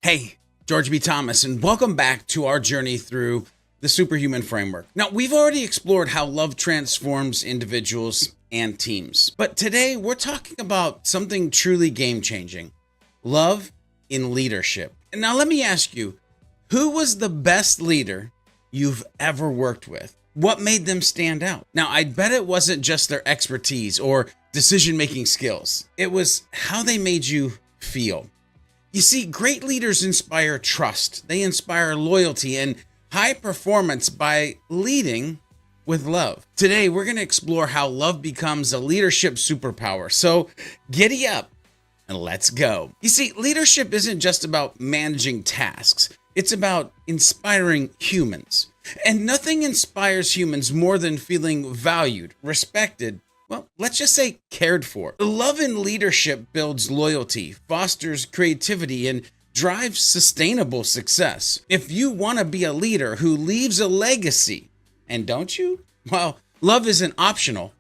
Hey, George B. Thomas, and welcome back to our journey through the Superhuman Framework. Now, we've already explored how love transforms individuals and teams, but today we're talking about something truly game-changing: love in leadership. And now let me ask you, who was the best leader you've ever worked with? What made them stand out? Now, I bet it wasn't just their expertise or decision-making skills. It was how they made you feel. You see, great leaders inspire trust. They inspire loyalty and high performance by leading with love. Today, we're going to explore how love becomes a leadership superpower. So giddy up and let's go. You see, leadership isn't just about managing tasks. It's about inspiring humans. And nothing inspires humans more than feeling valued, respected, well, let's just say cared for. Love in leadership builds loyalty, fosters creativity, and drives sustainable success. If you want to be a leader who leaves a legacy, and don't you? Well, love isn't optional,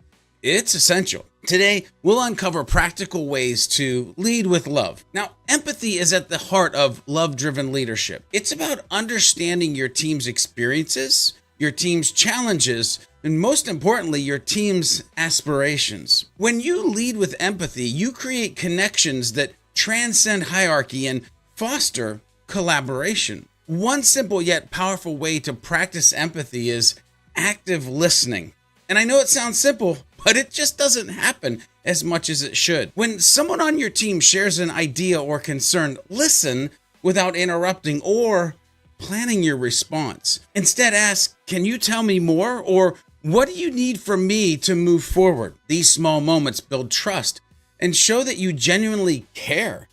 it's essential. Today, we'll uncover practical ways to lead with love. Now, empathy is at the heart of love-driven leadership. It's about understanding your team's experiences, your team's challenges, and most importantly, your team's aspirations. When you lead with empathy, you create connections that transcend hierarchy and foster collaboration. One simple yet powerful way to practice empathy is active listening. And I know it sounds simple, but it just doesn't happen as much as it should. When someone on your team shares an idea or concern, listen without interrupting or planning your response. Instead, ask, "Can you tell me more?" Or "What do you need from me to move forward?" These small moments build trust and show that you genuinely care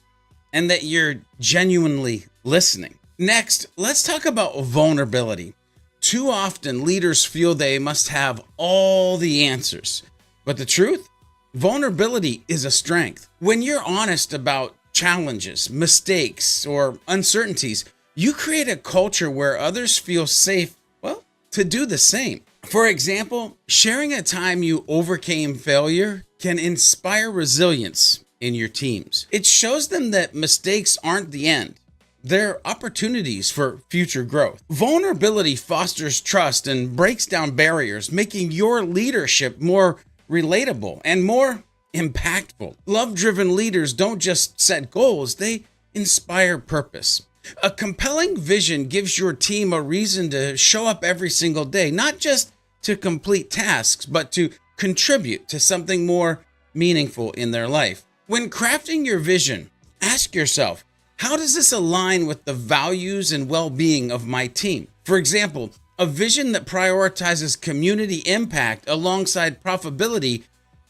and that you're genuinely listening. Next, let's talk about vulnerability. Too often, leaders feel they must have all the answers. But the truth? Vulnerability is a strength. When you're honest about challenges, mistakes, or uncertainties, you create a culture where others feel safe, well, to do the same. For example, sharing a time you overcame failure can inspire resilience in your teams. It shows them that mistakes aren't the end. They're opportunities for future growth. Vulnerability fosters trust and breaks down barriers, making your leadership more relatable and more impactful. Love-driven leaders don't just set goals, they inspire purpose. A compelling vision gives your team a reason to show up every single day, not just to complete tasks, but to contribute to something more meaningful in their life. When crafting your vision, ask yourself, how does this align with the values and well-being of my team? For example, a vision that prioritizes community impact alongside profitability,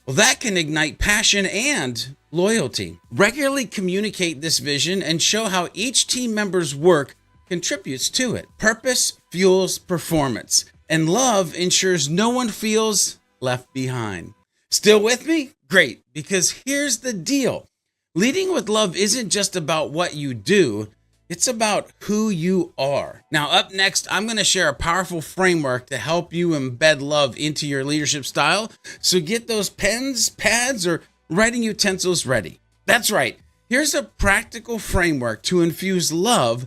well, that can ignite passion and loyalty. Regularly communicate this vision and show how each team member's work contributes to it. Purpose fuels performance, and love ensures no one feels left behind. Still with me? Great, because here's the deal. Leading with love isn't just about what you do, it's about who you are. Now, up next, I'm going to share a powerful framework to help you embed love into your leadership style. So get those pens, pads, or writing utensils ready. That's right. Here's a practical framework to infuse love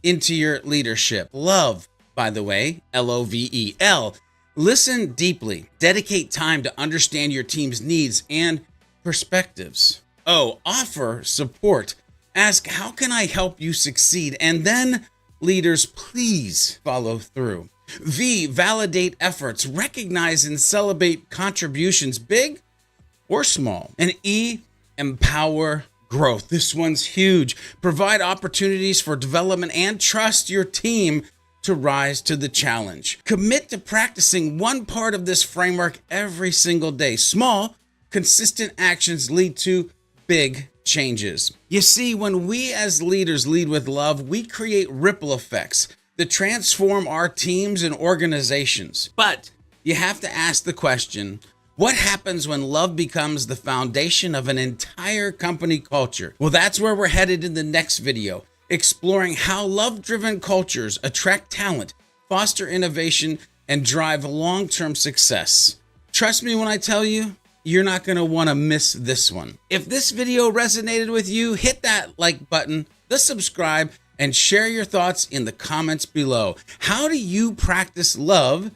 into your leadership. Love, by the way, L.O.V.E. L. Listen deeply. Dedicate time to understand your team's needs and perspectives. O. Offer support. Ask, how can I help you succeed? And then, leaders, please follow through. V. Validate efforts. Recognize and celebrate contributions, big or small. And E. Empower growth. This one's huge. Provide opportunities for development and trust your team to rise to the challenge. Commit to practicing one part of this framework every single day. Small, consistent actions lead to big changes. You see, when we as leaders lead with love, we create ripple effects that transform our teams and organizations. But you have to ask the question, what happens when love becomes the foundation of an entire company culture? Well, that's where we're headed in the next video, exploring how love-driven cultures attract talent, foster innovation, and drive long-term success. Trust me when I tell you, you're not going to want to miss this one. If this video resonated with you, hit that like button, the subscribe, and share your thoughts in the comments below. How do you practice love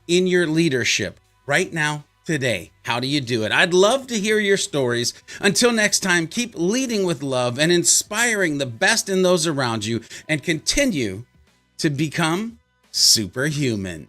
in your leadership right now, today? How do you do it? I'd love to hear your stories. Until next time, keep leading with love and inspiring the best in those around you, and continue to become superhuman.